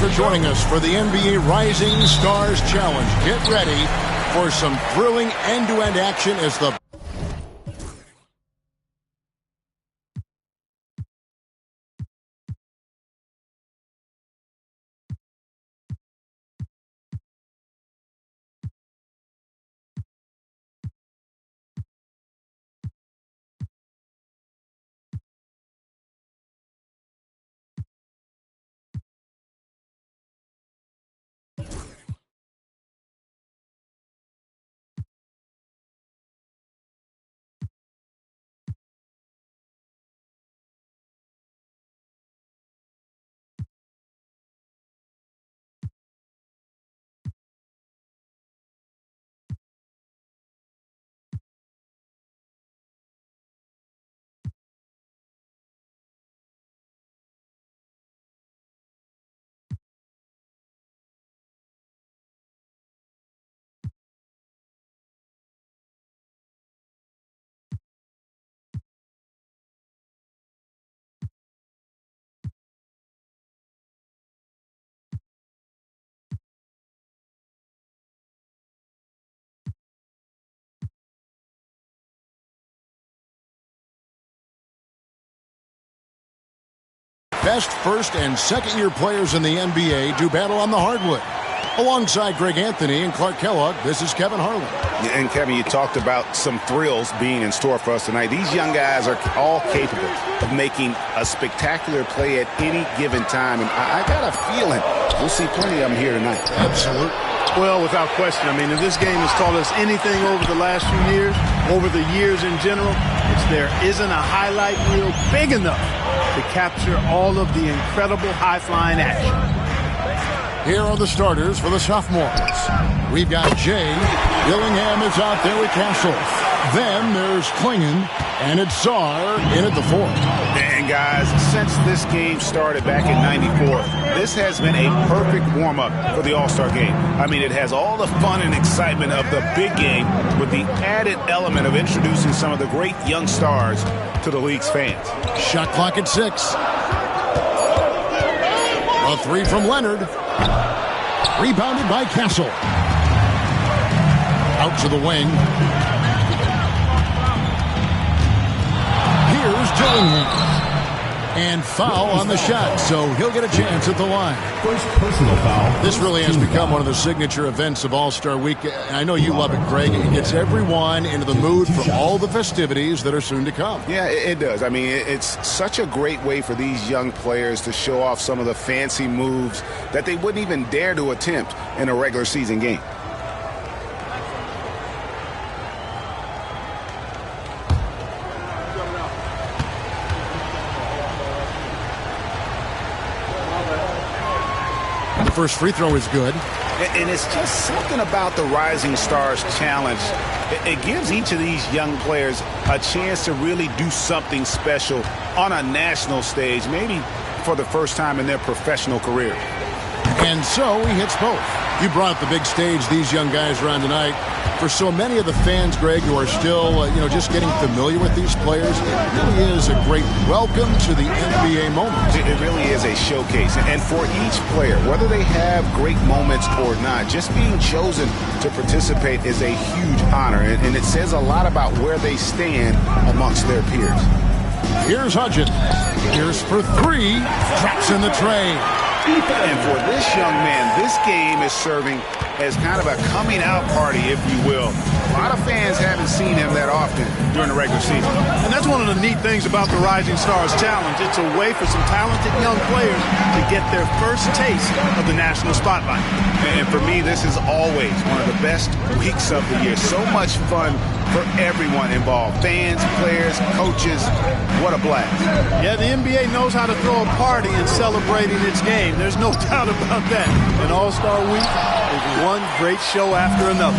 for joining us for the NBA Rising Stars Challenge. Get ready for some thrilling end-to-end action as the best first and second-year players in the NBA do battle on the hardwood. Alongside Greg Anthony and Clark Kellogg, this is Kevin Harlan. And Kevin, you talked about some thrills being in store for us tonight. These young guys are all capable of making a spectacular play at any given time. And I got a feeling we'll see plenty of them here tonight. Absolutely. Well, without question. I mean, if this game has taught us anything over the last few years, over the years in general, it's there isn't a highlight reel big enough to capture all of the incredible high-flying action. Here are the starters for the sophomores. We've got Jay. Dillingham is out there with Castle. Then there's Klingon, and it's Czar in at the fourth. And guys, since this game started back in '94, this has been a perfect warm-up for the All-Star game. I mean, it has all the fun and excitement of the big game with the added element of introducing some of the great young stars to the league's fans. Shot clock at 6. A three from Leonard. Rebounded by Castle. Out to the wing. Here's Dillingham. And foul on the shot, so he'll get a chance at the line. First personal foul. This really has become one of the signature events of All-Star Week. I know you love it, Greg. It gets everyone into the mood for all the festivities that are soon to come. Yeah, it does. I mean, it's such a great way for these young players to show off some of the fancy moves that they wouldn't even dare to attempt in a regular season game. First free throw is good. And it's just something about the Rising Stars Challenge. It gives each of these young players a chance to really do something special on a national stage, maybe for the first time in their professional career. And so he hits both. You brought up the big stage these young guys are on tonight. For so many of the fans, Greg, who are still, just getting familiar with these players, it really is a great welcome to the NBA moment. It really is a showcase. And for each player, whether they have great moments or not, just being chosen to participate is a huge honor. And it says a lot about where they stand amongst their peers. Here's Hudgens. Here's for three. Drops in the tray. And for this young man, this game is serving as kind of a coming out party, if you will. A lot of fans haven't seen him that often during the regular season. And that's one of the neat things about the Rising Stars Challenge. It's a way for some talented young players to get their first taste of the national spotlight. And for me, this is always one of the best weeks of the year. So much fun for everyone involved. Fans, players, coaches. What a blast. Yeah, the NBA knows how to throw a party in celebrating its game. There's no doubt about that. And All-Star Week is one great show after another.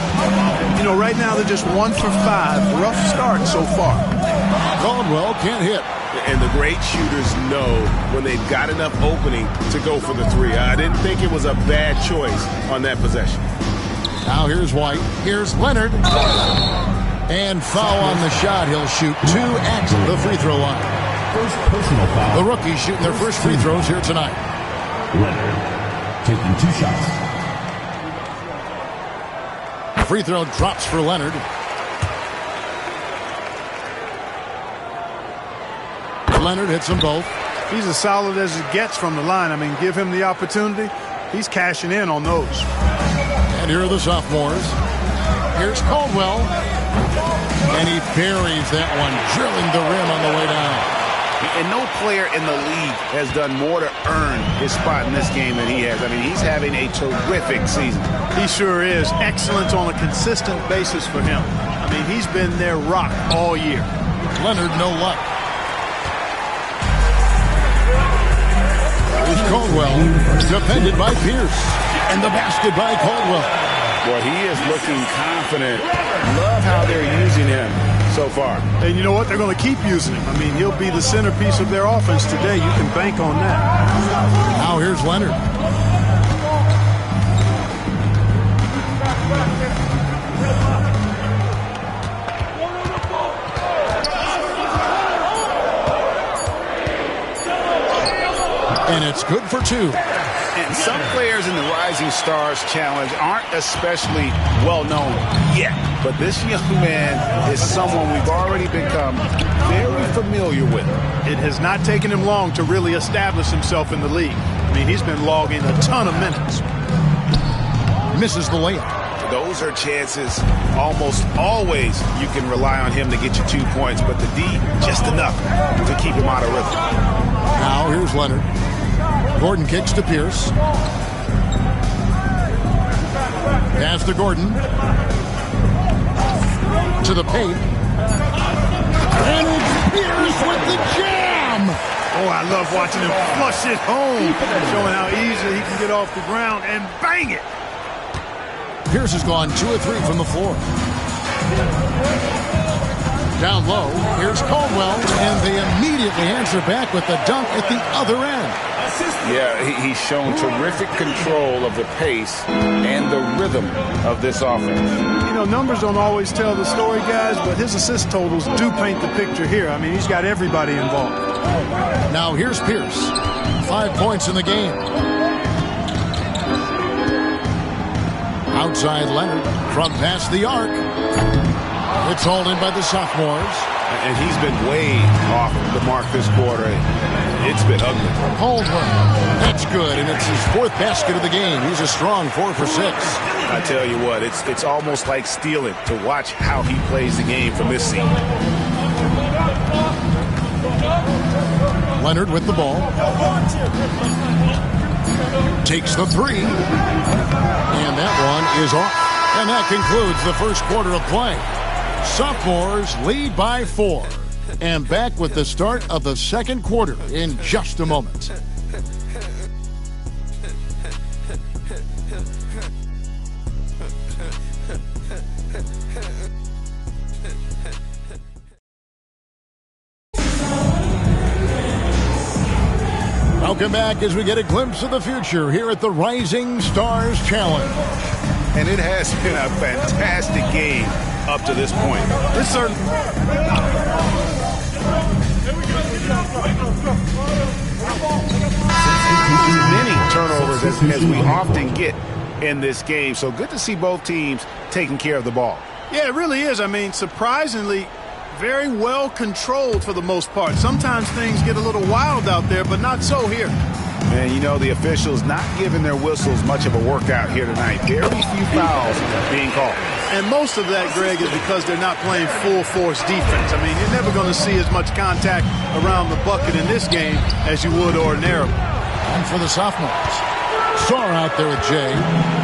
Right now they're just 1 for 5. Rough start so far. Caldwell can't hit. And the great shooters know when they've got enough opening to go for the three. I didn't think it was a bad choice on that possession. Now here's White. Here's Leonard. And foul on the shot. He'll shoot 2 at the free throw line. First personal foul. The rookies shooting their first free throws here tonight. Leonard. taking 2 shots. Free throw drops for Leonard. Leonard hits them both. He's as solid as it gets from the line. I mean, give him the opportunity. He's cashing in on those. And here are the sophomores. Here's Caldwell. And he buries that one, drilling the rim on the way down. And no player in the league has done more to earn his spot in this game than he has. I mean, he's having a terrific season. He sure is. Excellence on a consistent basis for him. I mean, he's been their rock all year. Leonard, no luck. Here's Caldwell, defended by Pierce. And the basket by Caldwell. Boy, he is looking confident. Love how they're using him so far. And you know what? They're going to keep using him. I mean, he'll be the centerpiece of their offense today. You can bank on that. Now here's Leonard. And it's good for 2. And some players in the Rising Stars Challenge aren't especially well known yet. But this young man is someone we've already become very familiar with. It has not taken him long to really establish himself in the league. I mean, he's been logging a ton of minutes. Misses the layup. Those are chances almost always you can rely on him to get you 2 points. But the D, just enough to keep him out of rhythm. Now here's Leonard. Gordon kicks to Pierce. Pass to Gordon. To the paint. And it's Pierce with the jam! Oh, I love watching him flush it home. Showing how easy he can get off the ground and bang it. Pierce has gone 2 of 3 from the floor. Down low, here's Caldwell, and they immediately answer back with the dunk at the other end. Yeah, he's shown terrific control of the pace and the rhythm of this offense. You know, numbers don't always tell the story, guys, but his assist totals do paint the picture here. I mean, he's got everybody involved. Now here's Pierce. 5 points in the game. Outside Leonard from past the arc. It's hauled in by the sophomores. And he's been way off the mark this quarter. It's been ugly. Caldwell. That's good, and it's his 4th basket of the game. He's a strong 4 for 6. I tell you what, it's almost like stealing to watch how he plays the game from this seat. Leonard with the ball. Takes the 3. And that one is off. And that concludes the first quarter of play. Sophomores lead by 4. And back with the start of the second quarter in just a moment. Welcome back as we get a glimpse of the future here at the Rising Stars Challenge. And it has been a fantastic game up to this point. This certain many turnovers as we often get in this game. So good to see both teams taking care of the ball. Yeah, it really is. I mean, surprisingly, very well controlled for the most part. Sometimes things get a little wild out there, but not so here. And, you know, the officials not giving their whistles much of a workout here tonight. Very few fouls being called. And most of that, Greg, is because they're not playing full-force defense. I mean, you're never going to see as much contact around the bucket in this game as you would ordinarily. And for the sophomores, Starr out there with Jay.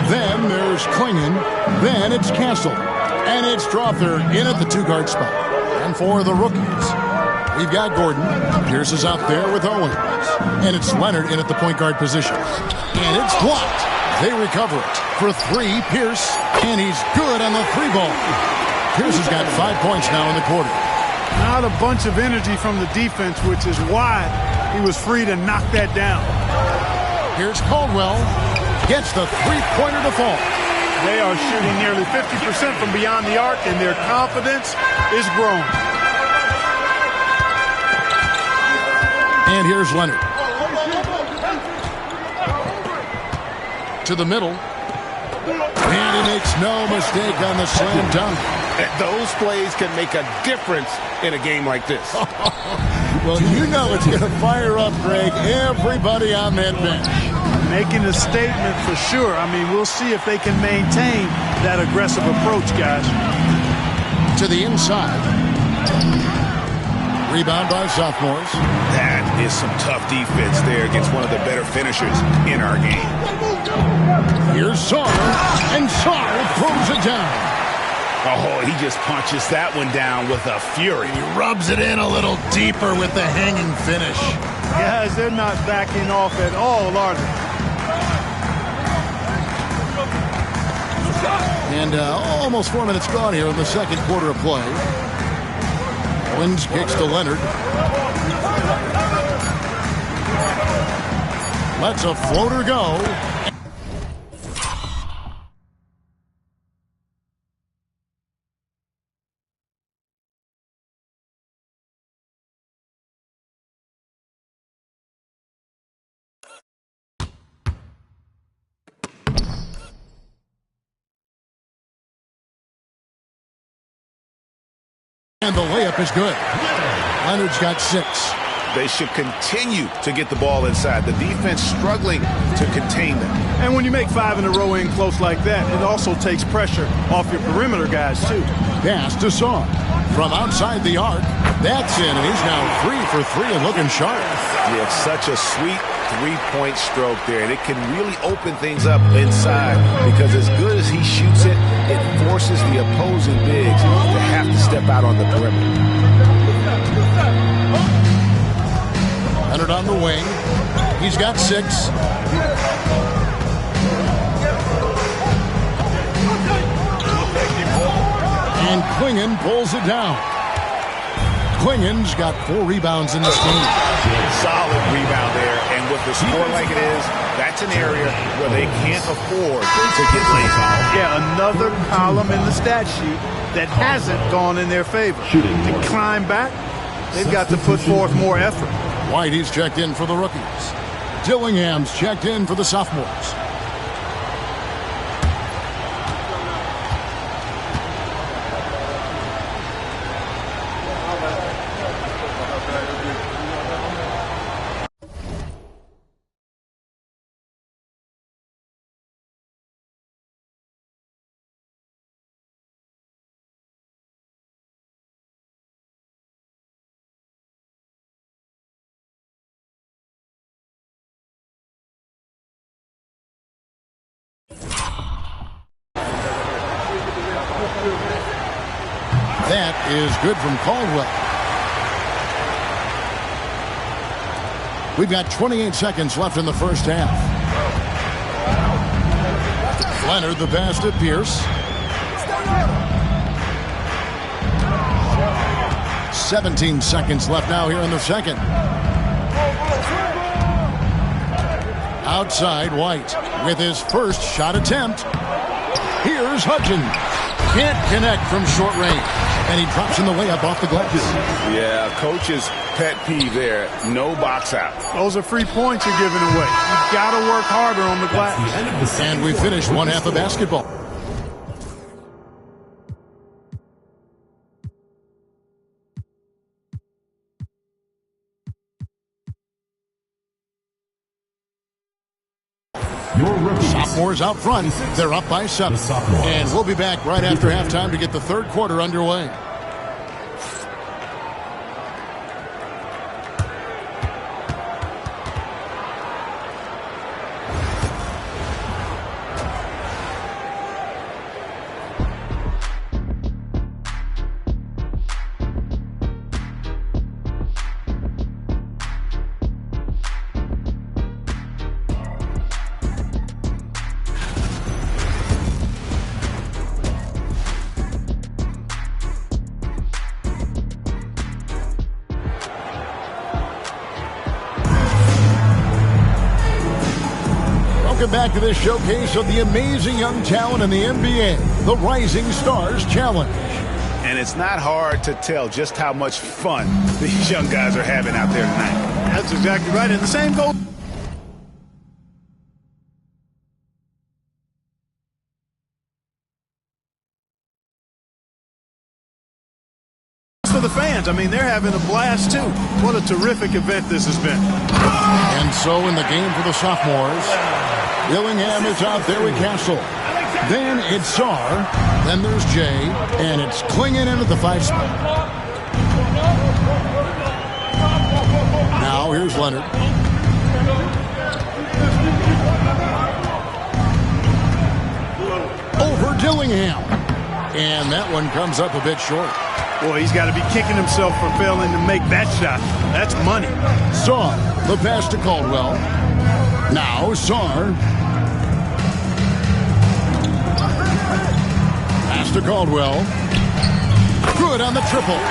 Then there's Klingon. Then it's Castle. And it's Strother in at the 2-guard spot. And for the rookies, we've got Gordon. Pierce is out there with Owens. And it's Leonard in at the point guard position. And it's blocked. They recover it. For 3, Pierce. And he's good on the 3 ball. Pierce has got 5 points now in the quarter. Not a bunch of energy from the defense, which is why he was free to knock that down. Here's Caldwell. Gets the 3-pointer to fall. They are shooting nearly 50% from beyond the arc, and their confidence is growing. And here's Leonard. to the middle. And he makes no mistake on the slam dunk. Those plays can make a difference in a game like this. Well, you know it's going to fire up, Greg, everybody on that bench. Making a statement for sure. I mean, we'll see if they can maintain that aggressive approach, guys. To the inside. Rebound by sophomores. That is some tough defense there against one of the better finishers in our game. Here's Sarr, and Sarr throws it down. Oh, he just punches that one down with a fury. He rubs it in a little deeper with the hanging finish. Guys, they're not backing off at all, are they? And almost 4 minutes gone here in the second quarter of play. Owens kicks to Leonard. Lets a floater go. And the layup is good. Leonard's got 6. They should continue to get the ball inside. The defense struggling to contain them. And when you make 5 in a row in close like that, it also takes pressure off your perimeter guys, too. Pass to Sarr. From outside the arc. That's in, and he's now 3 for 3 and looking sharp. Yeah, it's such a sweet three-point stroke there, and it can really open things up inside because as good as he shoots it, it forces the opposing bigs to have to step out on the perimeter. Leonard on the wing. He's got 6. And Klingon pulls it down. Klingon's got 4 rebounds in this game. Solid rebound there, and with the score like it is, that's an area where they can't afford to get lazy. Yeah, another column in the stat sheet that hasn't gone in their favor. To climb back, they've got to put forth more effort. Whitey's checked in for the rookies. Dillingham's checked in for the sophomores. That is good from Caldwell. We've got 28 seconds left in the first half. Leonard the pass to Pierce. 17 seconds left now here in the second. Outside White with his first shot attempt. Here's Hudgens. Can't connect from short range. And he drops in the layup off the glass. Yeah, coach's pet peeve there. No box out. Those are free points you're giving away. You've got to work harder on the glass. And we finish one half of basketball. Sophomores out front. They're up by 7. And we'll be back right after halftime to get the third quarter underway. Welcome back to this showcase of the amazing young talent in the NBA, the Rising Stars Challenge. And it's not hard to tell just how much fun these young guys are having out there tonight. That's exactly right. And the same goes for the fans. I mean, they're having a blast, too. What a terrific event this has been. And so in the game for the sophomores, Dillingham is out there with Castle. Then it's Czar. Then there's Jay. And it's Klingon in at the 5 spot. Now here's Leonard. Over Dillingham. And that one comes up a bit short. Boy, he's got to be kicking himself for failing to make that shot. That's money. Czar, the pass to Caldwell. Now Czar. Pass to Caldwell. Good on the triple.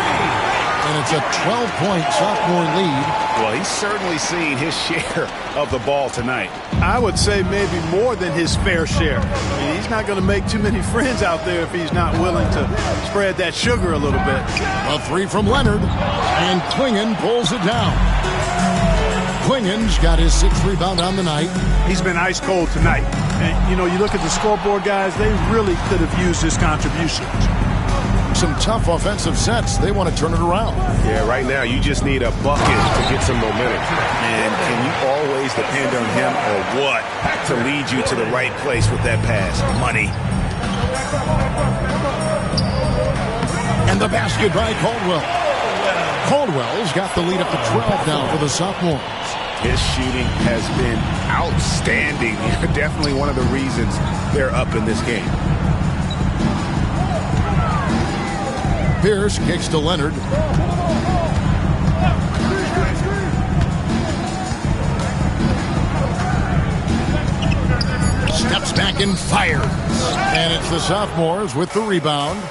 And it's a 12-point sophomore lead. Well, he's certainly seen his share of the ball tonight. I would say maybe more than his fair share. I mean, he's not going to make too many friends out there if he's not willing to spread that sugar a little bit. A 3 from Leonard. And Klingon pulls it down. Klingon's got his 6th rebound on the night. He's been ice cold tonight. And, you know, you look at the scoreboard, guys, they really could have used his contribution. Some tough offensive sets. They want to turn it around. Yeah, right now you just need a bucket to get some momentum. And can you always depend on him or what to lead you to the right place with that pass? Money. And the basket by Caldwell. Caldwell's got the lead up to 12 now for the sophomores. His shooting has been outstanding. Definitely one of the reasons they're up in this game. Pierce kicks to Leonard. Steps back and fires. And it's the sophomores with the rebound.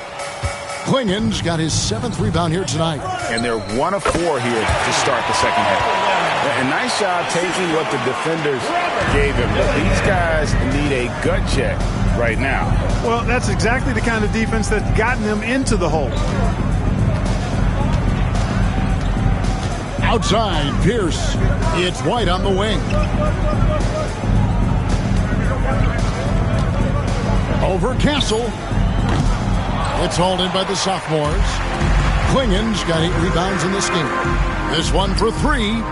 Klingon's got his 7th rebound here tonight. And they're 1 of 4 here to start the second half. A nice job taking what the defenders gave him. But these guys need a gut check right now. Well, that's exactly the kind of defense that's gotten them into the hole. Outside, Pierce. It's White on the wing. Over Castle. It's hauled in by the sophomores. Klingon's got 8 rebounds in this game. This one for 3.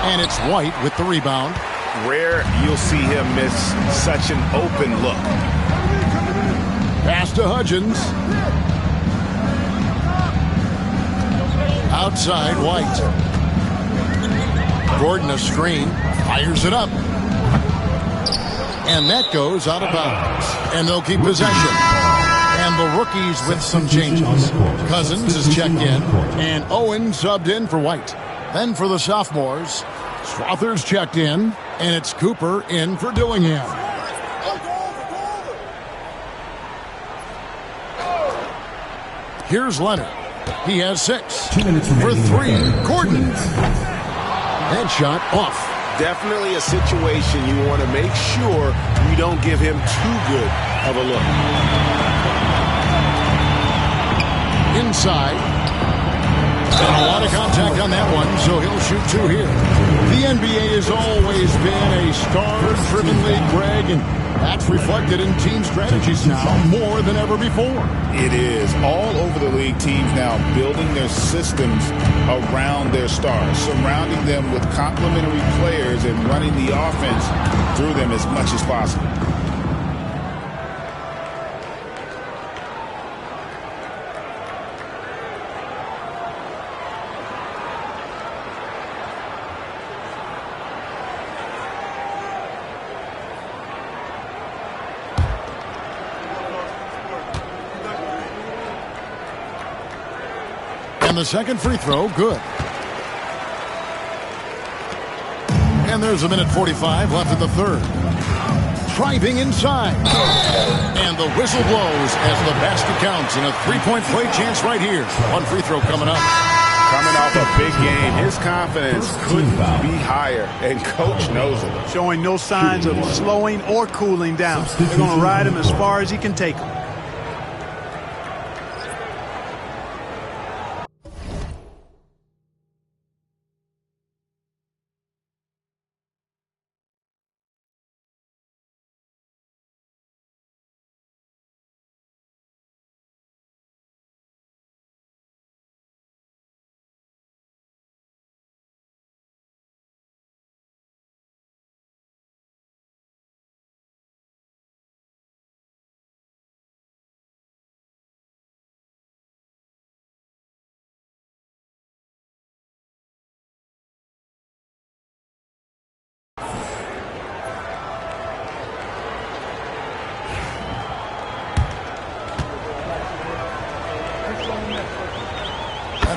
And it's White with the rebound. Rare you'll see him miss such an open look. Pass to Hudgens. Outside, White. Gordon a screen. Fires it up. And that goes out of bounds. And they'll keep possession. And the rookies with some changes. Cousins is checked in. And Owen subbed in for White. Then for the sophomores, Strother's checked in. And it's Cooper in for Dillingham. Here's Leonard. He has 6. 2 minutes for remaining. 3. Gordon. That shot off. Definitely a situation you want to make sure you don't give him too good of a look. Inside. And a lot of contact on that one, so he'll shoot 2 here. The NBA has always been a star-driven league, Greg, and that's reflected in team strategies now more than ever before. It is. All over the league, teams now building their systems around their stars, surrounding them with complementary players and running the offense through them as much as possible. And the second free throw, good. And there's 1:45 left in the third. Driving inside. And the whistle blows as the basket counts in a 3-point play chance right here. One free throw coming up. Coming off a big game, his confidence couldn't be higher, and Coach knows it. Showing no signs of slowing or cooling down. They're going to ride him as far as he can take him.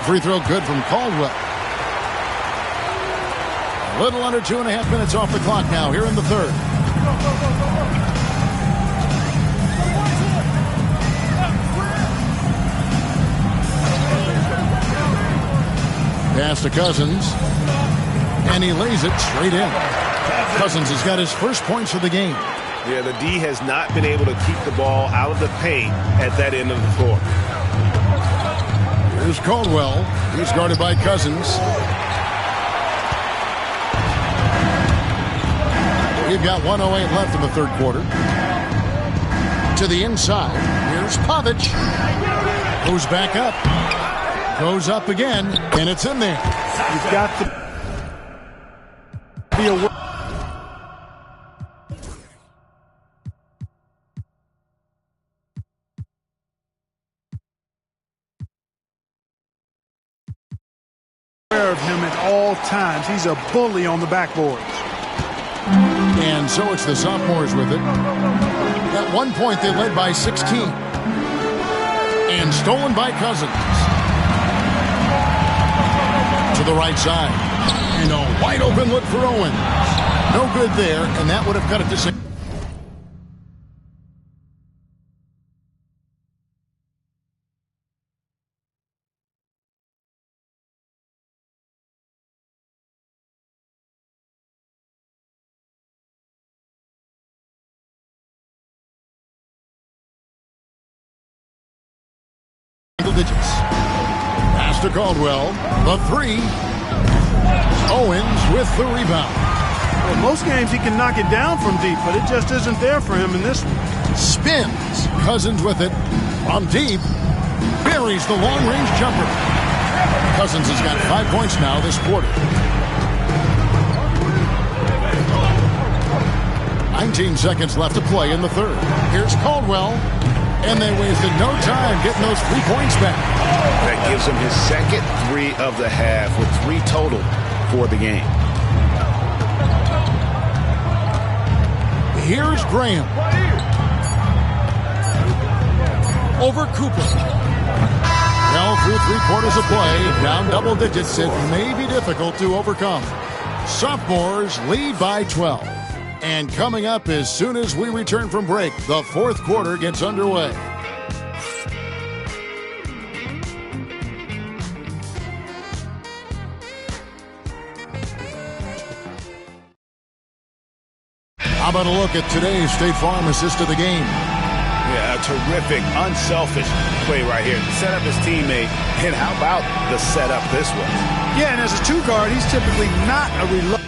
Free throw good from Caldwell. A little under 2.5 minutes off the clock now here in the third. Pass to Cousins. And he lays it straight in. Cousins has got his first points of the game. Yeah, the D has not been able to keep the ball out of the paint at that end of the floor. Here's Caldwell. He's guarded by Cousins. We've got 1:08 left in the third quarter. To the inside. Here's Pavic. Goes back up. Goes up again. And it's in there. You've got to be aware. Of him at all times. He's a bully on the backboard. And so it's the sophomores with it. At one point, they led by 16. And stolen by Cousins. To the right side. And a wide open look for Owens. No good there, and that would have cut it to 6. Digits. Pass to Caldwell. The three. Owens with the rebound. Well, most games he can knock it down from deep, but it just isn't there for him in this one. Spins. Cousins with it. From deep. Buries the long-range jumper. Cousins has got 5 points now this quarter. 19 seconds left to play in the third. Here's Caldwell. And they wasted no time getting those 3 points back. That gives him his second 3 of the half with 3 total for the game. Here's Graham. Over Cooper. Well, through 3 quarters of play, down double digits, it may be difficult to overcome. Sophomores lead by 12. And coming up as soon as we return from break, the fourth quarter gets underway. How about a look at today's State Farm assist of the game? Yeah, a terrific, unselfish play right here. Set up his teammate, and how about the setup this was? Yeah, and as a 2 guard, he's typically not a reluctant.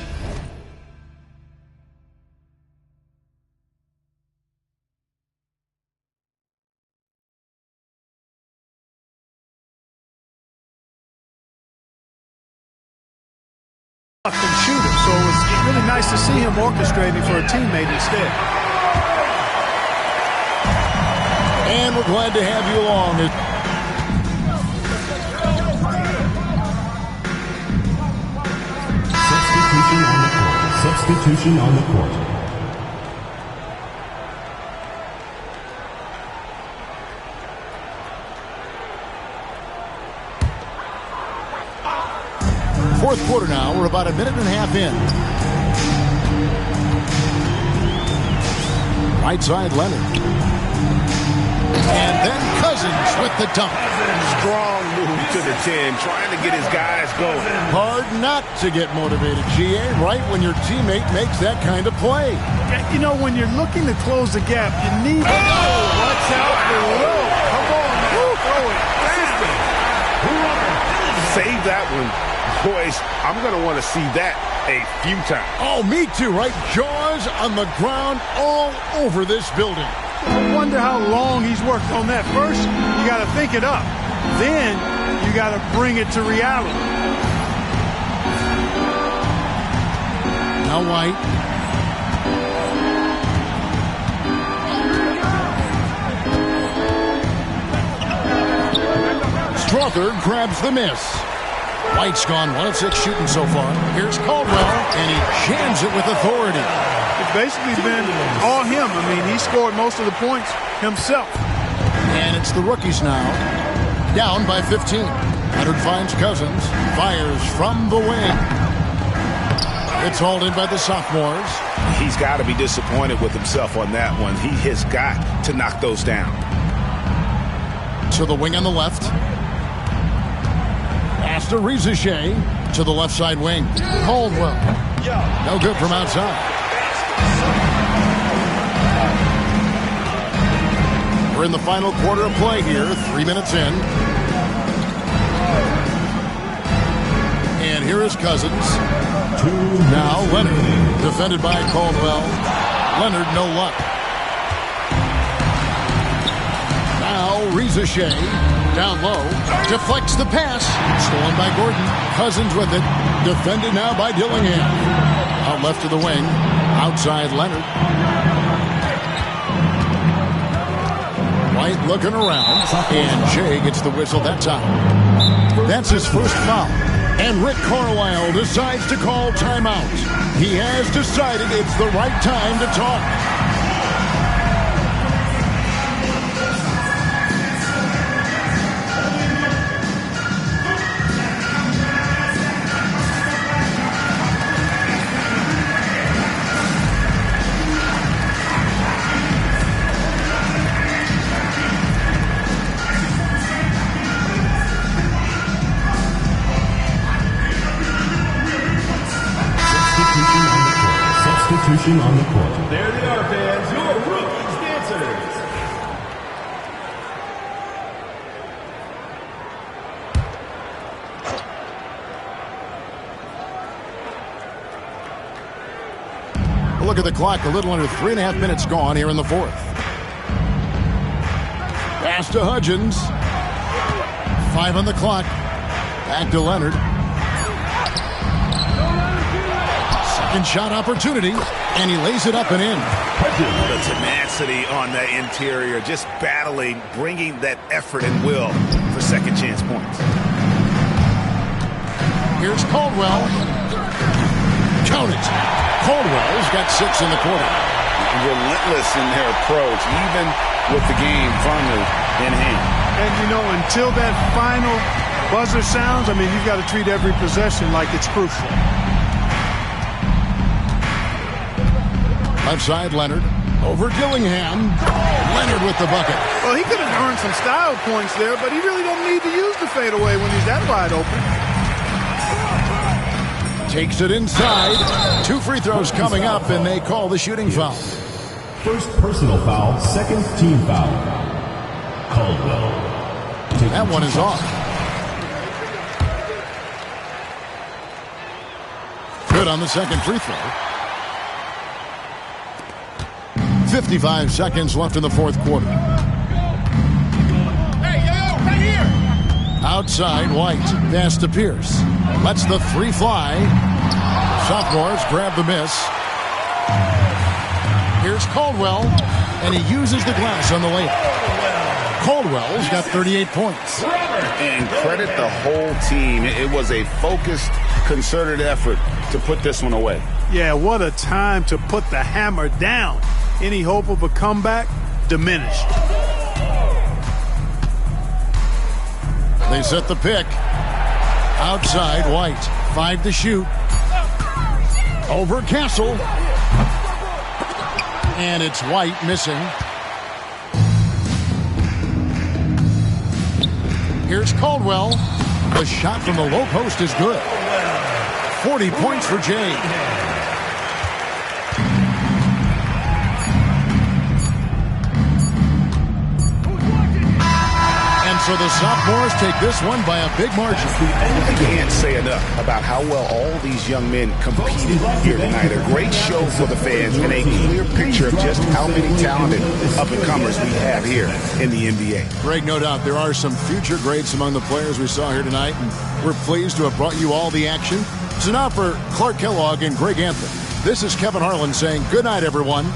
Shooter, so it was really nice to see him orchestrating for a teammate instead. And we're glad to have you along. Substitution on the court. Fourth quarter now. We're about 1.5 minutes in. Right side, Leonard. And then Cousins with the dunk. Strong move to the 10, trying to get his guys going. Hard not to get motivated, GA, right when your teammate makes that kind of play. You know, when you're looking to close the gap, you need to know what's out below. Come on, man. Throw it down. Save that one. Boys, I'm going to want to see that a few times. Oh, me too, right? Jaws on the ground all over this building. I wonder how long he's worked on that. First, you got to think it up. Then, you got to bring it to reality. Now White. Strother grabs the miss. White's gone 1 of 6 shooting so far. Here's Caldwell, and he jams it with authority. It's basically been all him. I mean, he scored most of the points himself. And it's the rookies now, down by 15. Leonard finds Cousins. Fires from the wing. It's hauled in by the sophomores. He's got to be disappointed with himself on that one. He has got to knock those down. To the wing on the left. Pass to Rizichet. To the left side wing. Caldwell. No good from outside. We're in the final quarter of play here. 3 minutes in. And here is Cousins. Now Leonard. Defended by Caldwell. Leonard, no luck. Now Rizichet. Down low. Deflects the pass. Stolen by Gordon. Cousins with it. Defended now by Dillingham. Out left to the wing. Outside Leonard. White looking around. And Jay gets the whistle that time. That's his first foul. And Rick Carlisle decides to call timeout. He has decided it's the right time to talk. Substitution on the court. There they are, fans. Your rookies dancers. Look at the clock. A little under 3.5 minutes gone here in the fourth. Pass to Hudgens. 5 on the clock. Back to Leonard. Second shot opportunity, and he lays it up and in. The tenacity on that interior, just battling, bringing that effort and will for second chance points. Here's Caldwell. Count it. Caldwell's got 6 in the quarter. Relentless in their approach, even with the game firmly in hand. And, you know, until that final buzzer sounds, I mean, you've got to treat every possession like it's crucial. Left side, Leonard. Over Dillingham. Leonard with the bucket. Well, he could have earned some style points there, but he really don't need to use the fadeaway when he's that wide open. Takes it inside. 2 free throws coming up, and they call the shooting foul. First personal foul, second team foul. Caldwell. That one is off. Good on the second free throw. 55 seconds left in the fourth quarter. Hey, yo, right here. Outside, White. Pass to Pierce. Lets the 3 fly. Sophomores grab the miss. Here's Caldwell, and he uses the glass on the layup. Caldwell's got 38 points. And credit the whole team. It was a focused, concerted effort to put this one away. Yeah, what a time to put the hammer down. Any hope of a comeback diminished. They set the pick. Outside, White. 5 to shoot. Over Castle. And it's White missing. Here's Caldwell. The shot from the low post is good. 40 points for Jay. So the sophomores take this one by a big margin. I can't say enough about how well all these young men competed here tonight. A great show for the fans and a clear picture of just how many talented up-and-comers we have here in the NBA. Greg, no doubt there are some future greats among the players we saw here tonight, and we're pleased to have brought you all the action. So now for Clark Kellogg and Greg Anthony, this is Kevin Harlan saying good night, everyone.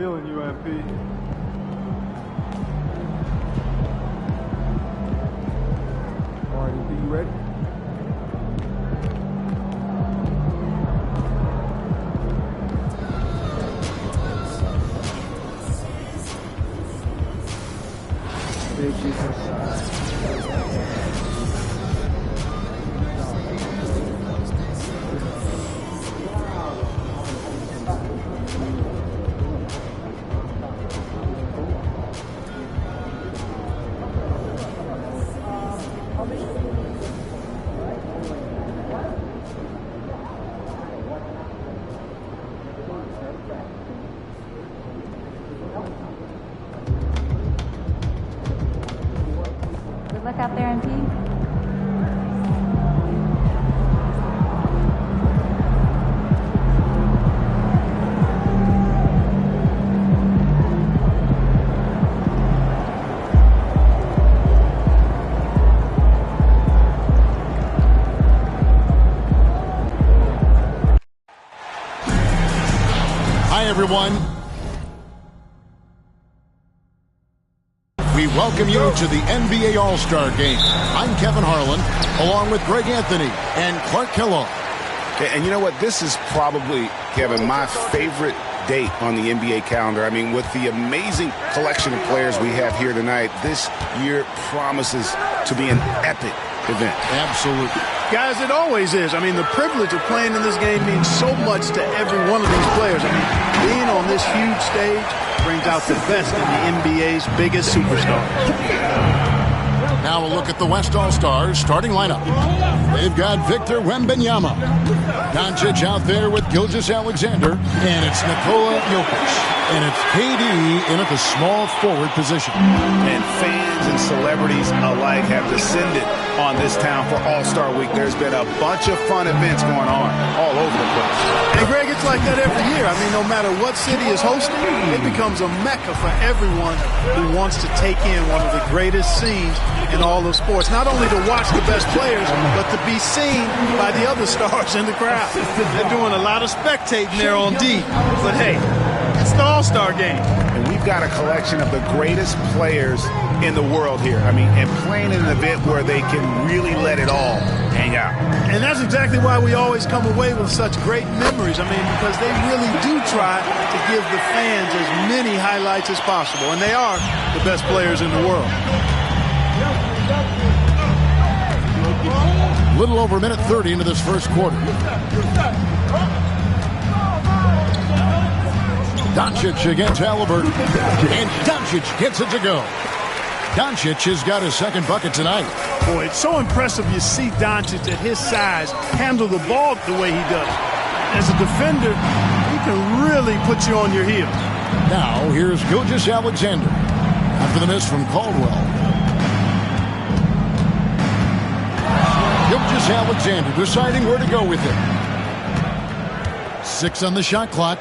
feeling you, MP? All right, MP, you ready? Big defense. Good luck out there, MP. Hi, everyone. We welcome you to the NBA All-Star Game. I'm Kevin Harlan, along with Greg Anthony and Clark Kellogg. And you know what? This is probably, Kevin, my favorite date on the NBA calendar. I mean, with the amazing collection of players we have here tonight, this year promises to be an epic event. Absolutely. Guys, it always is. I mean, the privilege of playing in this game means so much to every one of these players. I mean, being on this huge stage brings out the best in the NBA's biggest superstars. Now a look at the West All-Stars starting lineup. They've got Victor Wembanyama. Doncic out there with Gilgeous-Alexander. And it's Nikola Jokic. And it's KD in at the small forward position. And fans and celebrities alike have descended on this town for All-Star Week. There's been a bunch of fun events going on all over the place. And Greg, it's like that every year. I mean, no matter what city is hosting, it becomes a mecca for everyone who wants to take in one of the greatest scenes in all of sports. Not only to watch the best players, but to be seen by the other stars in the crowd. They're doing a lot of spectating there on D. But hey, it's the All-Star Game. And we've got a collection of the greatest players in the world here. I mean, and playing in an event where they can really let it all hang out. And that's exactly why we always come away with such great memories. I mean, because they really do try to give the fans as many highlights as possible. And they are the best players in the world. A little over a minute 30 into this first quarter. Doncic against Halliburton. And Doncic gets it to go. Doncic has got his second bucket tonight. Boy, it's so impressive you see Doncic at his size handle the ball the way he does. As a defender, he can really put you on your heels. Now, here's Gilgeous-Alexander after the miss from Caldwell. Gilgeous-Alexander deciding where to go with it. 6 on the shot clock.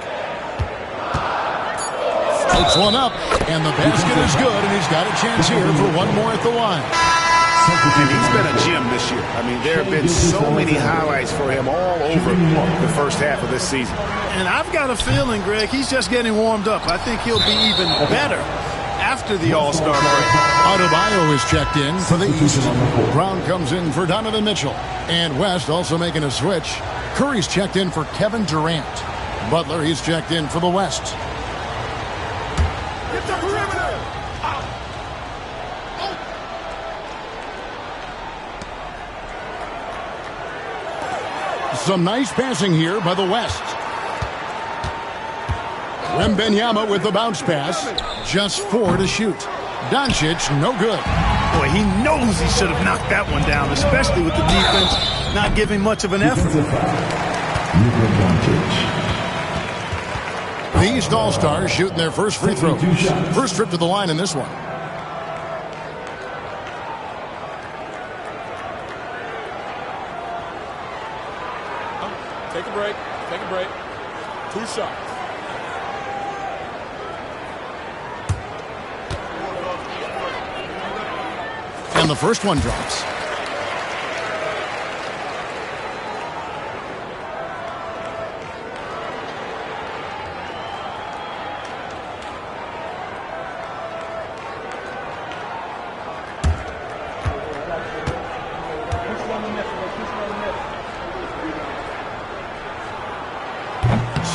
Puts one up, and the basket is good, and he's got a chance here for one more at the line. And he's been a gem this year. I mean, there have been so many highlights for him all over the first half of this season. And I've got a feeling, Greg, he's just getting warmed up. I think he'll be even better after the All-Star break. Adebayo is checked in for the East. Brown comes in for Donovan Mitchell. And West also making a switch. Curry's checked in for Kevin Durant. Butler, he's checked in for the West. Some nice passing here by the West. Wembanyama with the bounce pass. Just 4 to shoot. Doncic, no good. Boy, he knows he should have knocked that one down, especially with the defense not giving much of an effort. The East All-Stars shooting their first free throws. First trip to the line in this one. Take a break. Take a break. 2 shots. And the first one drops.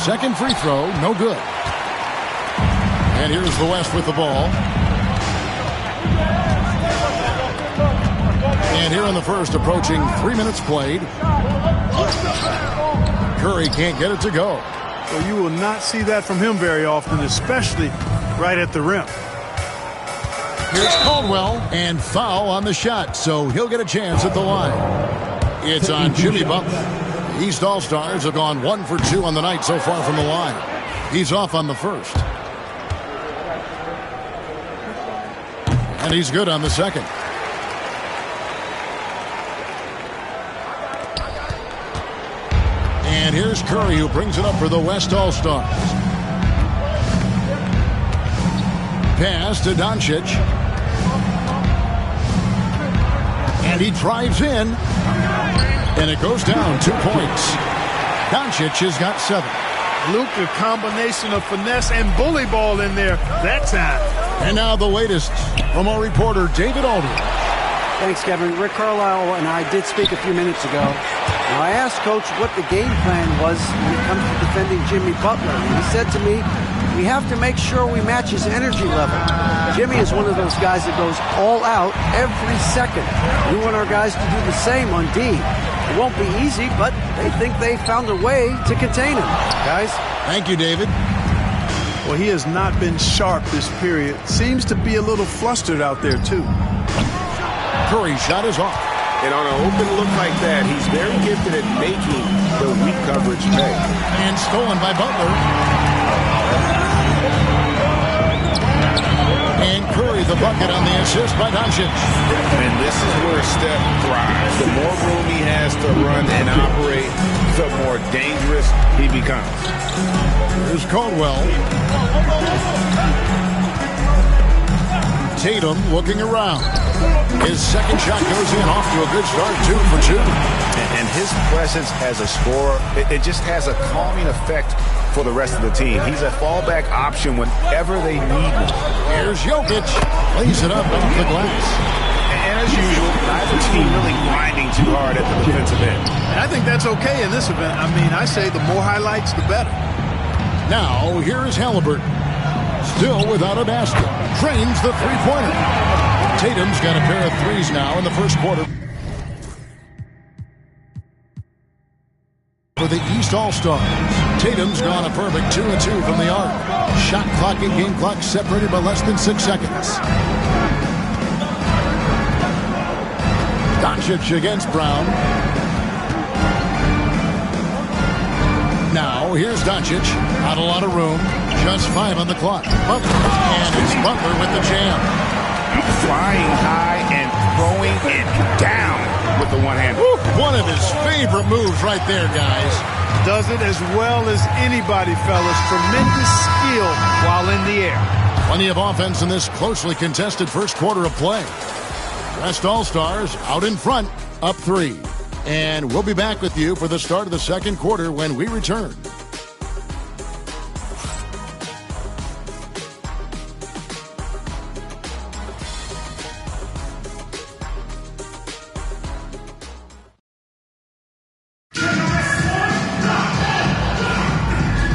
second free throw, no good. And here's the West with the ball. And here in the first, approaching 3 minutes played. Curry can't get it to go. Well, you will not see that from him very often, especially right at the rim. Here's Caldwell, and foul on the shot, so he'll get a chance at the line. It's on Jimmy Butler. East All-Stars have gone 1 for 2 on the night so far from the line. He's off on the first. And he's good on the second. And here's Curry, who brings it up for the West All-Stars. Pass to Doncic. And he drives in. And it goes down 2 points. Doncic has got 7. Luke, a combination of finesse and bully ball in there that time. And now the latest from our reporter, David Aldridge. Thanks, Kevin. Rick Carlisle and I did speak a few minutes ago. Now, I asked Coach what the game plan was when it comes to defending Jimmy Butler. And he said to me, we have to make sure we match his energy level. Jimmy is one of those guys that goes all out every second. We want our guys to do the same on D. It won't be easy, but they think they found a way to contain him. Guys? Thank you, David. Well, he has not been sharp this period. Seems to be a little flustered out there, too. Curry's shot is off. And on an open look like that, he's very gifted at making the weak coverage pay. And stolen by Butler. And Curry the bucket on the assist by Doncic. And this is where Steph thrives. The more room he has to run and operate, the more dangerous he becomes. Here's Caldwell. Tatum looking around. His second shot goes in, off to a good start, 2 for 2. And his presence as a scorer, it just has a calming effect for the rest of the team. He's a fallback option whenever they need him. Here's Jokic. Lays it up off the glass. And as usual, neither team really grinding too hard at the defensive end. And I think that's okay in this event. I mean, I say the more highlights, the better. Now, here is Halliburton. Still without a basket. Drains the three-pointer. Tatum's got a pair of threes now in the first quarter. For the East All-Stars, Tatum's gone a perfect 2 and 2 from the arc. Shot clock and game clock separated by less than 6 seconds. Doncic against Brown. Now, here's Doncic. Not a lot of room. Just 5 on the clock. Butler. And it's Butler with the jam. Flying high and throwing it down with the one-hand. One of his favorite moves right there, guys. Does it as well as anybody, fellas. Tremendous skill while in the air. Plenty of offense in this closely contested first quarter of play. West All-Stars out in front, up 3. And we'll be back with you for the start of the second quarter when we return.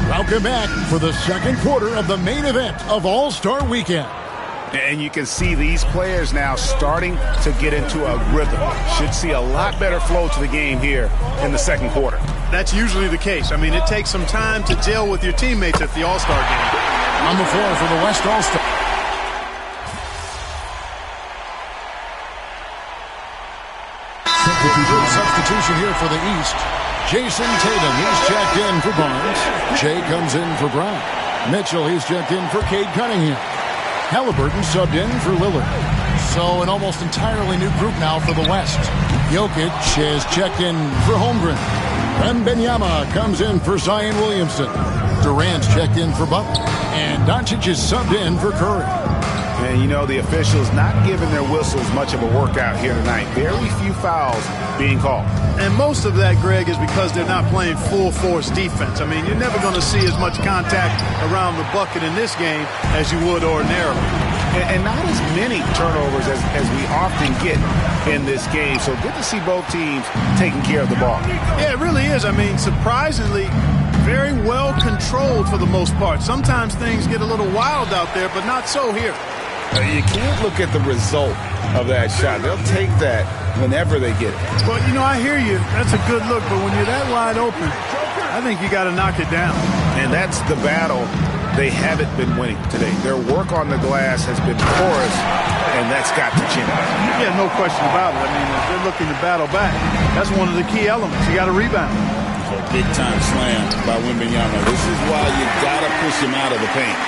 Welcome back for the second quarter of the main event of All-Star Weekend. And you can see these players now starting to get into a rhythm. Should see a lot better flow to the game here in the second quarter. That's usually the case. I mean, it takes some time to gel with your teammates at the All-Star game. On the floor for the West All-Star. Substitution here for the East. Jason Tatum, he's checked in for Barnes. Jay comes in for Brown. Mitchell, he's checked in for Cade Cunningham. Halliburton subbed in for Lillard. So an almost entirely new group now for the West. Jokic has checked in for Holmgren. Wembanyama comes in for Zion Williamson. Durant's checked in for Butler. And Doncic is subbed in for Curry. And you know, the officials not giving their whistles much of a workout here tonight. Very few fouls being called. And most of that, Greg, is because they're not playing full force defense. I mean, you're never going to see as much contact around the bucket in this game as you would ordinarily. And not as many turnovers as we often get in this game. So good to see both teams taking care of the ball. Yeah, it really is. I mean, surprisingly, Very well controlled for the most part. Sometimes things get a little wild out there, but not so here. You can't look at the result of that shot. They'll take that whenever they get it. Well, you know, I hear you. That's a good look, but when you're that wide open, I think you got to knock it down. And that's the battle they haven't been winning today. Their work on the glass has been porous, and that's got to change. Yeah, no question about it. I mean, if they're looking to battle back, that's one of the key elements. You got to rebound. A big-time slam by Wembanyama. This is why you got to push him out of the paint.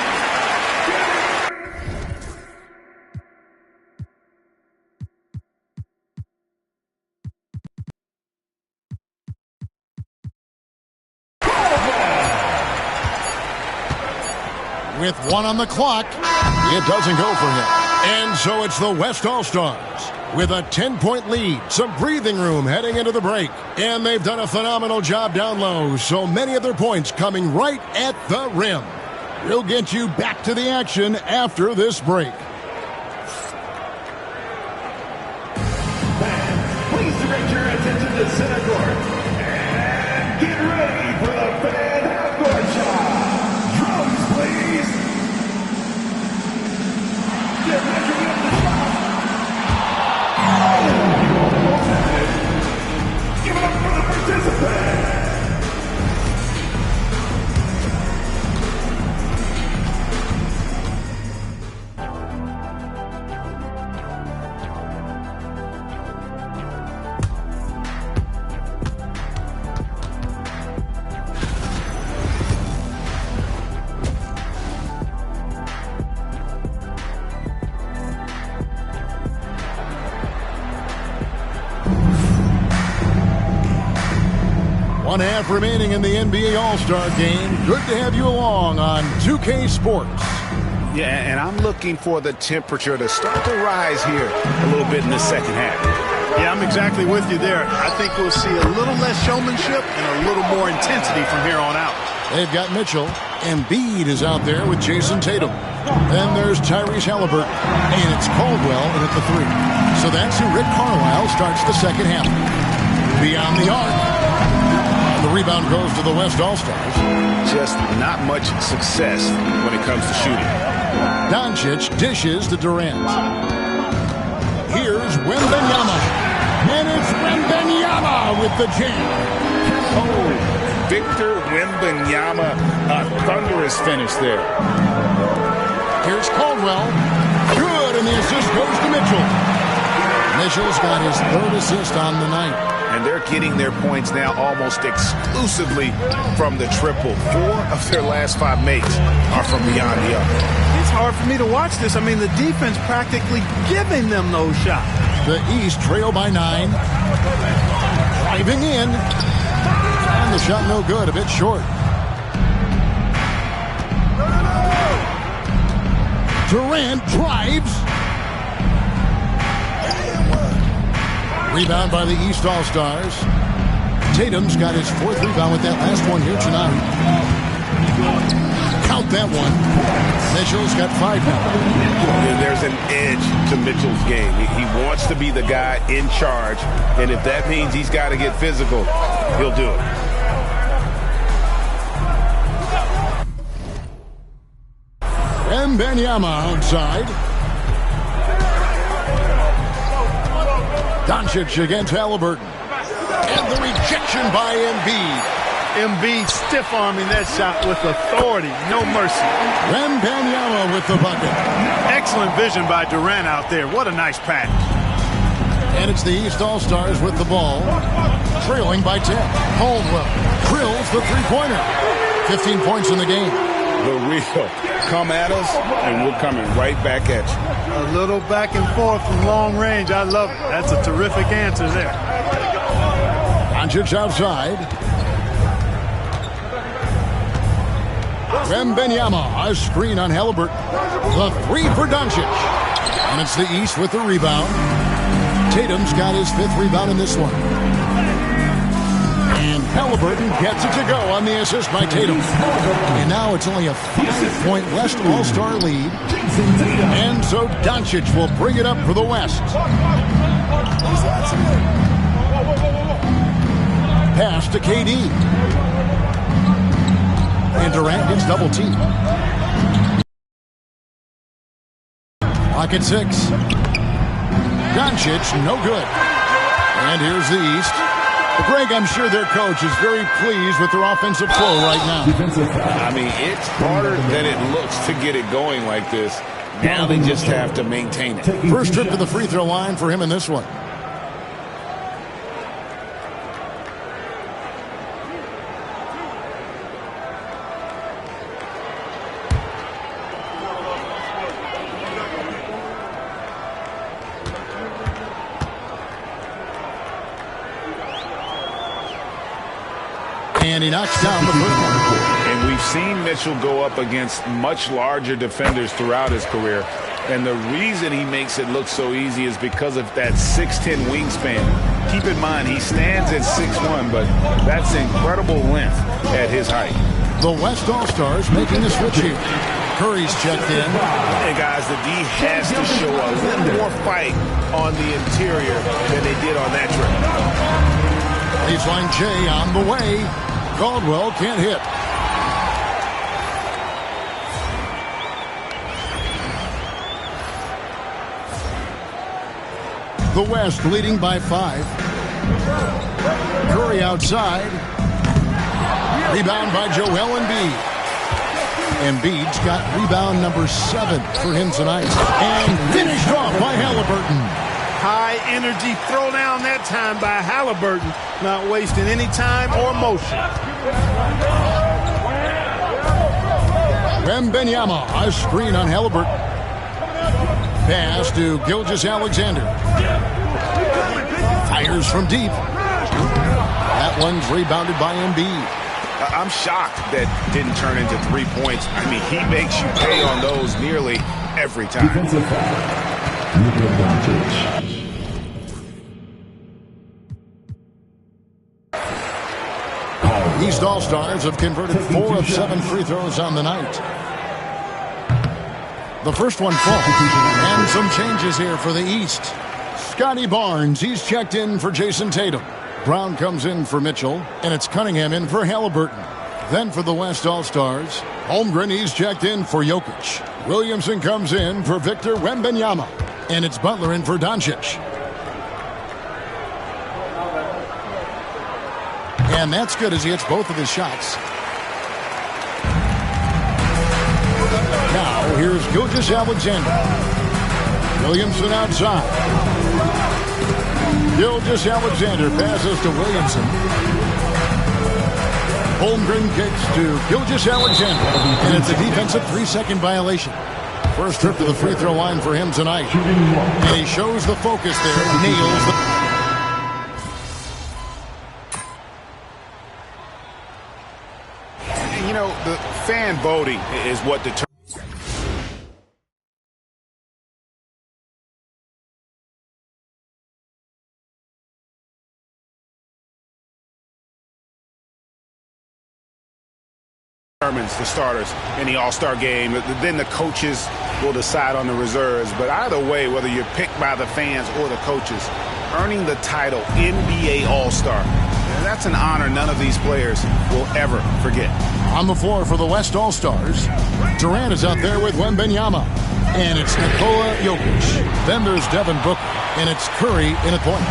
With 1 on the clock, it doesn't go for him. And so it's the West All-Stars with a 10-point lead, some breathing room heading into the break. And they've done a phenomenal job down low, so many of their points coming right at the rim. We'll get you back to the action after this break. Please direct your attention to center court. And get ready for the fan half-court shot. Drums, please. Get ready for the shot. Give it up for the participants. One half remaining in the NBA All-Star game. Good to have you along on 2K Sports. Yeah, and I'm looking for the temperature to start to rise here a little bit in the second half. Yeah, I'm exactly with you there. I think we'll see a little less showmanship and a little more intensity from here on out. They've got Mitchell. Embiid is out there with Jason Tatum. Then there's Tyrese Halliburton. And it's Caldwell in at the 3. So that's who Rick Carlisle starts the second half. Beyond the arc. The rebound goes to the West All-Stars. Just not much success when it comes to shooting. Doncic dishes to Durant. Here's Wembanyama. And it's Wembanyama with the jam. Oh, Victor Wembanyama, a thunderous finish there. Here's Caldwell. Good, and the assist goes to Mitchell. Mitchell's got his 3rd assist on the night. And they're getting their points now almost exclusively from the triple. 4 of their last 5 makes are from beyond the arc. It's hard for me to watch this. I mean, the defense practically giving them those shots. The East trail by 9. Driving in. And the shot no good, a bit short. Durant drives. Rebound by the East All-Stars. Tatum's got his 4th rebound with that last one here tonight. Count that one. Mitchell's got 5 now. There's an edge to Mitchell's game. He wants to be the guy in charge, and if that means he's got to get physical, he'll do it. Wembanyama outside. Doncic against Halliburton. And the rejection by Embiid. Embiid stiff-arming that shot with authority. No mercy. Wembanyama with the bucket. Excellent vision by Durant out there. What a nice pass. And it's the East All-Stars with the ball. Trailing by 10. Caldwell drills the three-pointer. 15 points in the game. The real come at us, and we're coming right back at you. A little back and forth from long range. I love it. That's a terrific answer there. Doncic outside. Wembanyama, a screen on Halliburton. The 3 for Doncic. And it's the East with the rebound. Tatum's got his 5th rebound in this one. And Halliburton gets it to go on the assist by Tatum. And now it's only a 5-point West All-Star lead. And so Doncic will bring it up for the West. Pass to KD. And Durant gets double teamed. Lock at 6. Doncic, no good. And here's the East. Greg, I'm sure their coach is very pleased with their offensive flow right now. I mean, it's harder than it looks to get it going like this. Now they just have to maintain it. First trip to the free throw line for him in this one. And he knocks down the first one. And we've seen Mitchell go up against much larger defenders throughout his career. And the reason he makes it look so easy is because of that 6'10" wingspan. Keep in mind, he stands at 6'1", but that's incredible length at his height. The West All-Stars making a switch here. Curry's checked in. And guys, the D has to show a little more fight on the interior than they did on that trip. Baseline J on the way. Caldwell can't hit. The West leading by 5. Curry outside. Rebound by Joel Embiid. Embiid's got rebound number 7 for him tonight. And finished off by Halliburton. High energy throwdown that time by Halliburton. Not wasting any time or motion. Wembanyama, a screen on Halliburton. Pass to Gilgeous-Alexander. Fires from deep. That one's rebounded by Embiid. I'm shocked that didn't turn into 3 points. I mean, he makes you pay on those nearly every time. East All-Stars have converted 4 of 7 free throws on the night. The first one falls. And some changes here for the East. Scotty Barnes, he's checked in for Jason Tatum. Brown comes in for Mitchell, and it's Cunningham in for Halliburton. Then for the West All-Stars, Holmgren, he's checked in for Jokic. Williamson comes in for Victor Wembanyama, and it's Butler in for Doncic. And that's good as he hits both of his shots. Now here's Gilgeous-Alexander. Williamson outside. Gilgeous-Alexander passes to Williamson. Holmgren kicks to Gilgeous-Alexander. And it's a defensive 3-second violation. First trip to the free throw line for him tonight. And he shows the focus there. Nails the... You know, the fan voting is what determines the starters in the All-Star game. Then the coaches will decide on the reserves. But either way, whether you're picked by the fans or the coaches, earning the title NBA All-Star, that's an honor none of these players will ever forget. On the floor for the West All-Stars, Durant is out there with Wembanyama. And it's Nikola Jokic. Then there's Devin Booker. And it's Curry in at point.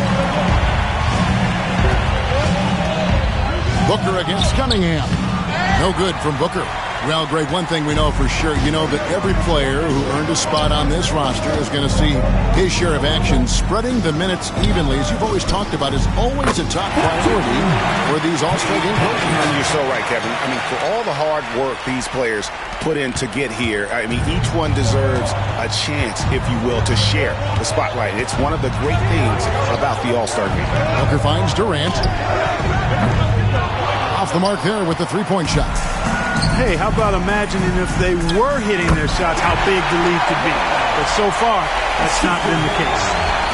Booker against Cunningham. No good from Booker. Well, Greg, one thing we know for sure, you know that every player who earned a spot on this roster is going to see his share of action. Spreading the minutes evenly, as you've always talked about, is always a top priority for these All-Star game coaches. And you're so right, Kevin. I mean, for all the hard work these players put in to get here, I mean, each one deserves a chance, if you will, to share the spotlight. It's one of the great things about the All-Star game. Booker finds Durant. Off the mark there with the three-point shot. Hey, how about imagining if they were hitting their shots, how big the lead could be. But so far, that's not been the case.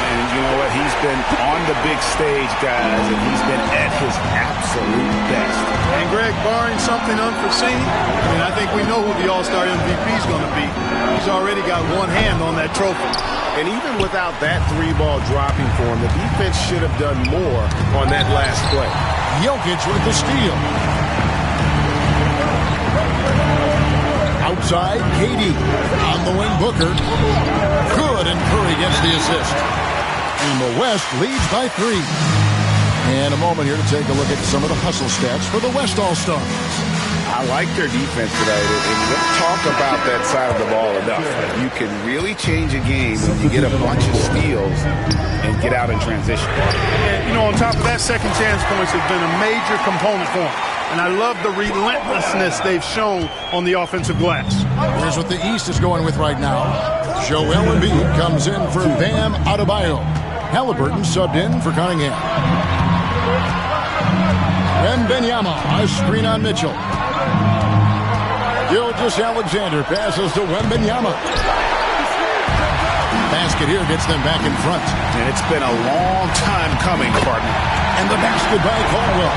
And you know what? He's been on the big stage, guys, and he's been at his absolute best. And Greg, barring something unforeseen, I think we know who the All-Star MVP is going to be. He's already got one hand on that trophy. And even without that 3-ball dropping for him, the defense should have done more on that last play. Jokic with the steal. Outside, KD. On the wing, Booker. Good, and Curry gets the assist. And the West leads by 3. And a moment here to take a look at some of the hustle stats for the West All-Stars. I like their defense today, and we don't talk about that side of the ball enough. You can really change a game when you get a bunch of steals and get out in transition. And, you know, on top of that, second chance points have been a major component for them. And I love the relentlessness they've shown on the offensive glass. Here's what the East is going with right now. Joel Embiid comes in for Bam Adebayo. Halliburton subbed in for Cunningham. Wembanyama, a screen on Mitchell. Gilgeous-Alexander passes to Wembanyama. Basket here gets them back in front. And it's been a long time coming, partner. And the basket by Caldwell.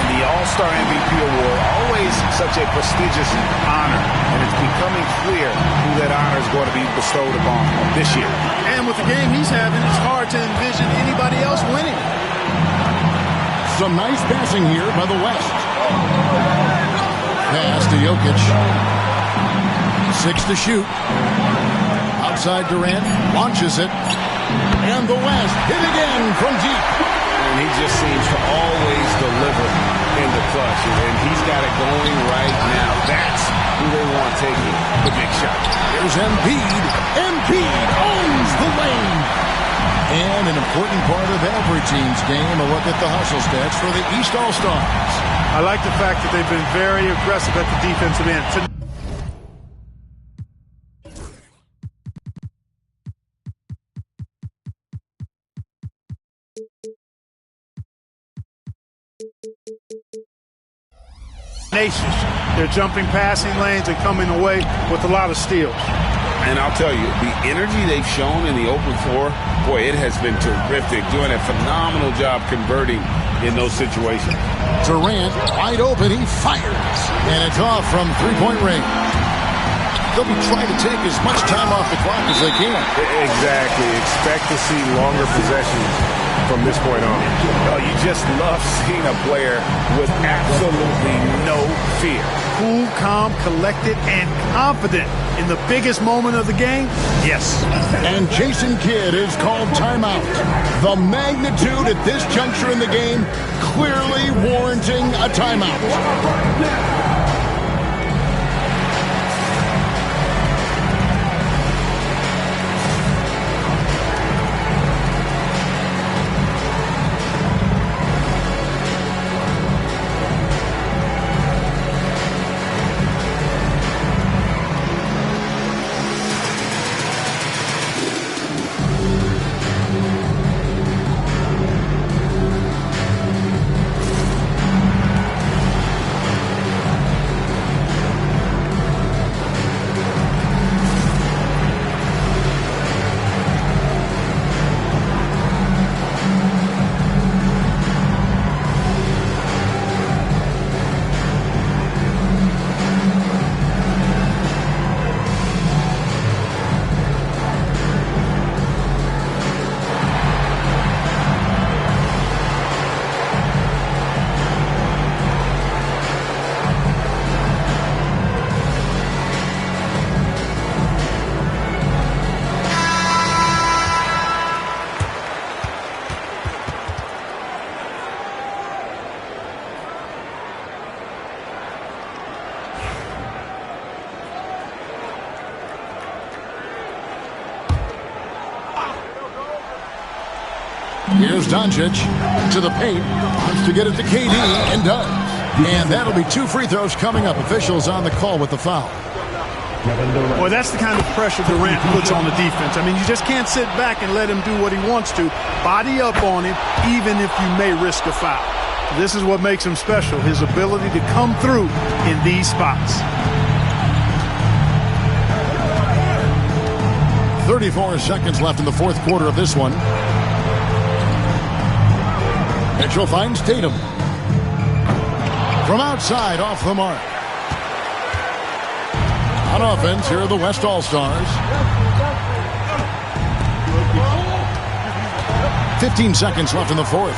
And the All-Star MVP award, always such a prestigious honor. And it's becoming clear who that honor is going to be bestowed upon this year. And with the game he's having, it's hard to envision anybody else winning. Some nice passing here by the West. Pass to Jokic. 6 to shoot. Outside Durant. Launches it. And the West hit again from deep. And he just seems to always deliver in the clutch. And he's got it going right now. That's who they want taking the big shot. Here's Embiid. Embiid owns the lane. And an important part of every team's game, a look at the hustle stats for the East All-Stars. I like the fact that they've been very aggressive at the defensive end. They're jumping passing lanes and coming away with a lot of steals. And I'll tell you, the energy they've shown in the open floor, boy, it has been terrific. Doing a phenomenal job converting in those situations. Durant, wide open, he fires. And it's off from three-point range. They'll be trying to take as much time off the clock as they can. Exactly. Expect to see longer possessions from this point on. Oh, you just love seeing a player with absolutely no fear. Cool, calm, collected, and confident in the biggest moment of the game? Yes. And Jason Kidd is called timeout. The magnitude at this juncture in the game clearly warranting a timeout. Here's Doncic to the paint. Wants to get it to KD and does. And that'll be 2 free throws coming up. Officials on the call with the foul. Boy, that's the kind of pressure Durant puts on the defense. I mean, you just can't sit back and let him do what he wants to. Body up on him, even if you may risk a foul. This is what makes him special, his ability to come through in these spots. 34 seconds left in the fourth quarter of this one. Mitchell finds Tatum. From outside, off the mark. On offense, here are the West All-Stars. 15 seconds left in the fourth.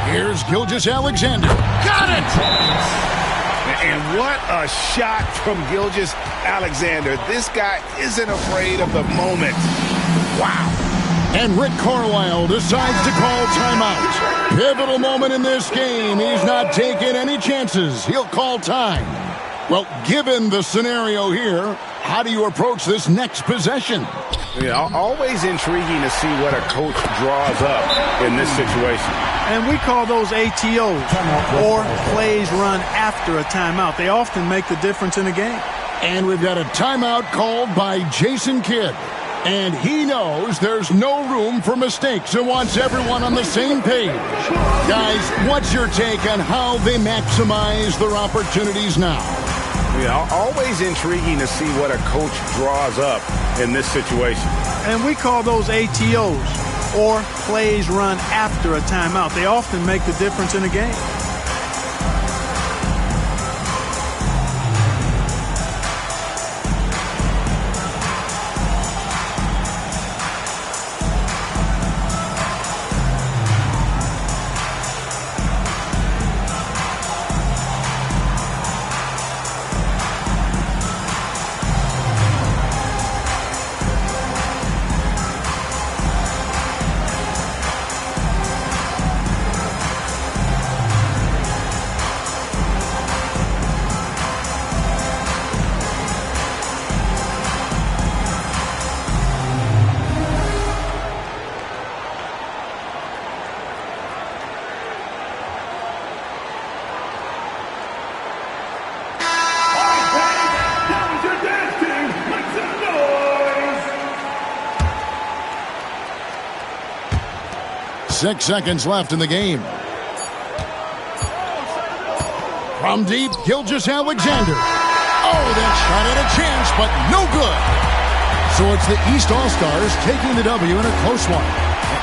Here's Gilgeous-Alexander. Got it! And what a shot from Gilgeous-Alexander. This guy isn't afraid of the moment. Wow. And Rick Carlisle decides to call timeout. Pivotal moment in this game. He's not taking any chances. He'll call time. Well, given the scenario here, how do you approach this next possession? Yeah, always intriguing to see what a coach draws up in this situation. And we call those ATOs, or plays run after a timeout. They often make the difference in a game. And we've got a timeout called by Jason Kidd. And he knows there's no room for mistakes and wants everyone on the same page. Guys, what's your take on how they maximize their opportunities now? Yeah, always intriguing to see what a coach draws up in this situation. And we call those ATOs, or plays run after a timeout. They often make the difference in a game. .6 seconds left in the game. From deep, Gilgeous-Alexander. Oh, that shot had a chance, but no good. So it's the East All-Stars taking the W in a close one.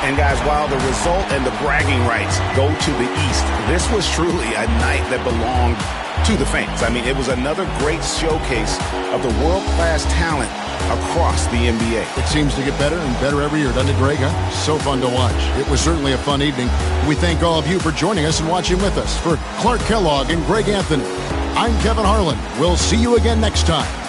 And guys, while the result and the bragging rights go to the East, this was truly a night that belonged to the fans. I mean, it was another great showcase of the world-class talent across the NBA. It seems to get better and better every year, doesn't it, Greg? Huh? So fun to watch. It was certainly a fun evening. We thank all of you for joining us and watching with us. For Clark Kellogg and Greg Anthony, I'm Kevin Harlan. We'll see you again next time